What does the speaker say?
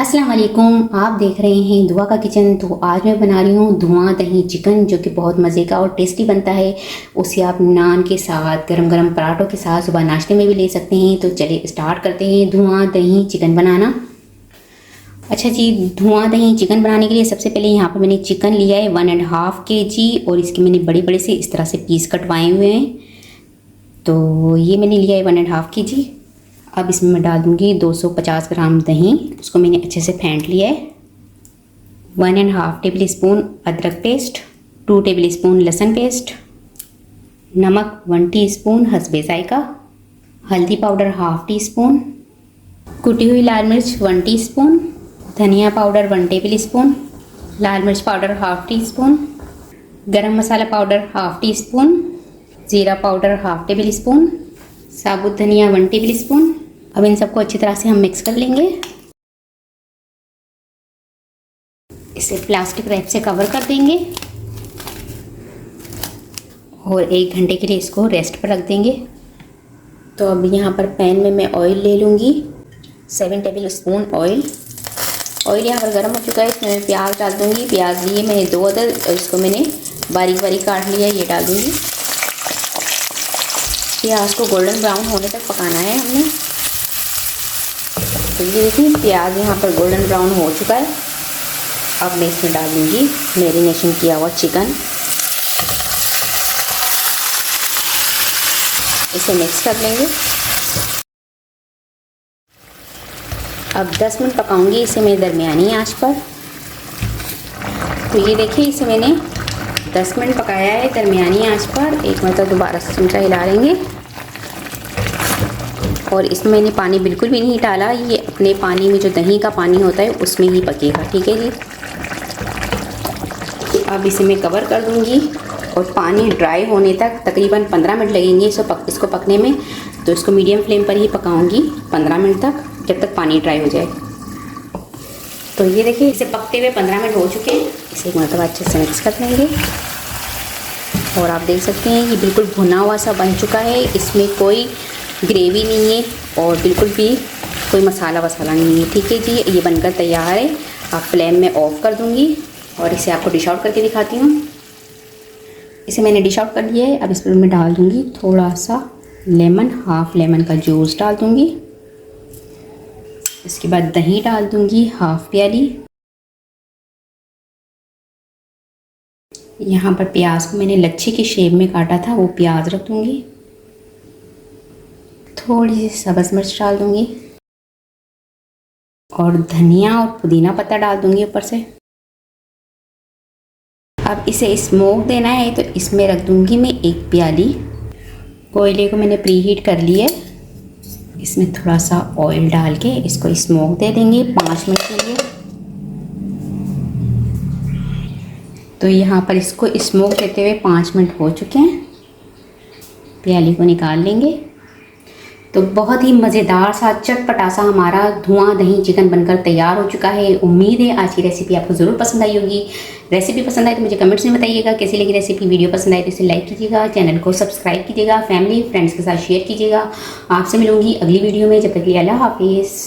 अस्सलाम वालेकुम, आप देख रहे हैं दुआ का किचन। तो आज मैं बना रही हूँ धुआं दही चिकन, जो कि बहुत मज़े का और टेस्टी बनता है। उसे आप नान के साथ, गरम गरम पराठों के साथ सुबह नाश्ते में भी ले सकते हैं। तो चलिए स्टार्ट करते हैं धुआं दही चिकन बनाना। अच्छा जी, धुआं दही चिकन बनाने के लिए सबसे पहले यहाँ पर मैंने चिकन लिया है 1.5 kg, और इसके मैंने बड़े बड़े से इस तरह से पीस कटवाए हुए हैं। तो ये मैंने लिया है 1.5 kg। अब इसमें मैं डाल दूँगी 250 ग्राम दही, उसको मैंने अच्छे से फेंट लिया है। 1.5 टेबल स्पून अदरक पेस्ट, 2 टेबल स्पून लहसुन पेस्ट, नमक 1 टीस्पून हस्बे जायका, हल्दी पाउडर 1/2 टीस्पून, कुटी हुई लाल मिर्च 1 टीस्पून, धनिया पाउडर 1 टेबल स्पून, लाल मिर्च पाउडर 1/2 टीस्पून, गरम मसाला पाउडर 1/2 टीस्पून, ज़ीरा पाउडर 1/2 टेबल स्पून, साबुत धनिया 1 टेबल स्पून। अब इन सबको अच्छी तरह से हम मिक्स कर लेंगे। इसे प्लास्टिक रैप से कवर कर देंगे और 1 घंटे के लिए इसको रेस्ट पर रख देंगे। तो अब यहाँ पर पैन में मैं ऑयल ले लूँगी, 7 टेबल स्पून ऑयल। ऑयल यहाँ पर गर्म हो चुका है, इसमें मैं प्याज डाल दूँगी। प्याज लिए मैंने 2 अदद और इसको मैंने बारीक बारीक काट लिया, ये डाल दूँगी। प्याज को गोल्डन ब्राउन होने तक पकाना है हमने। तो ये देखिए प्याज यहाँ पर गोल्डन ब्राउन हो चुका है। अब मैं इसमें डाल दूँगी मैरिनेशन किया हुआ चिकन। इसे मिक्स कर लेंगे। अब 10 मिनट पकाऊंगी इसे मैं दरमियानी आंच पर। तो ये देखिए इसे मैंने 10 मिनट पकाया है दरमियानी आंच पर। एक मिनट दोबारा से चमचा हिला लेंगे। और इसमें मैंने पानी बिल्कुल भी नहीं डाला, ये अपने पानी में जो दही का पानी होता है उसमें ही पकेगा, ठीक है जी। अब इसे मैं कवर कर दूंगी और पानी ड्राई होने तक तकरीबन 15 मिनट लगेंगे इसको पकने में। तो इसको मीडियम फ्लेम पर ही पकाऊंगी 15 मिनट तक, जब तक पानी ड्राई हो जाए। तो ये देखिए इसे पकते हुए 15 मिनट हो चुके हैं। इसे एक मरतबा अच्छे से मिक्स कर लेंगे। और आप देख सकते हैं ये बिल्कुल भुना हुआ सा बन चुका है, इसमें कोई ग्रेवी नहीं है और बिल्कुल भी कोई मसाला वसाला नहीं है, ठीक है जी। ये बनकर तैयार है। अब फ्लेम में ऑफ कर दूंगी और इसे आपको डिश आउट करके दिखाती हूँ। इसे मैंने डिश आउट कर लिया है। अब इस पर मैं डाल दूंगी थोड़ा सा लेमन, 1/2 लेमन का जूस डाल दूंगी। इसके बाद दही डाल दूंगी 1/2 प्याली। यहाँ पर प्याज को मैंने लच्छे की शेप में काटा था, वो प्याज रख दूंगी। थोड़ी सी सब्ज़ मिर्च डाल दूंगी और धनिया और पुदीना पत्ता डाल दूंगी ऊपर से। अब इसे स्मोक देना है तो इसमें रख दूंगी मैं 1 प्याली। कोयले को मैंने प्री हीट कर लिया है। इसमें थोड़ा सा ऑयल डाल के इसको स्मोक दे देंगे 5 मिनट के लिए। तो यहाँ पर इसको स्मोक देते हुए 5 मिनट हो चुके हैं। प्याली को निकाल लेंगे। तो बहुत ही मज़ेदार सा चटपटा सा हमारा धुआं दही चिकन बनकर तैयार हो चुका है। उम्मीद है आज की रेसिपी आपको ज़रूर पसंद आई होगी। रेसिपी पसंद आए तो मुझे कमेंट्स में बताइएगा कैसी लगी रेसिपी। वीडियो पसंद आए तो इसे लाइक कीजिएगा, चैनल को सब्सक्राइब कीजिएगा, फैमिली फ्रेंड्स के साथ शेयर कीजिएगा। आपसे मिलूंगी अगली वीडियो में, जब तक के लिए अल्लाह हाफिज़।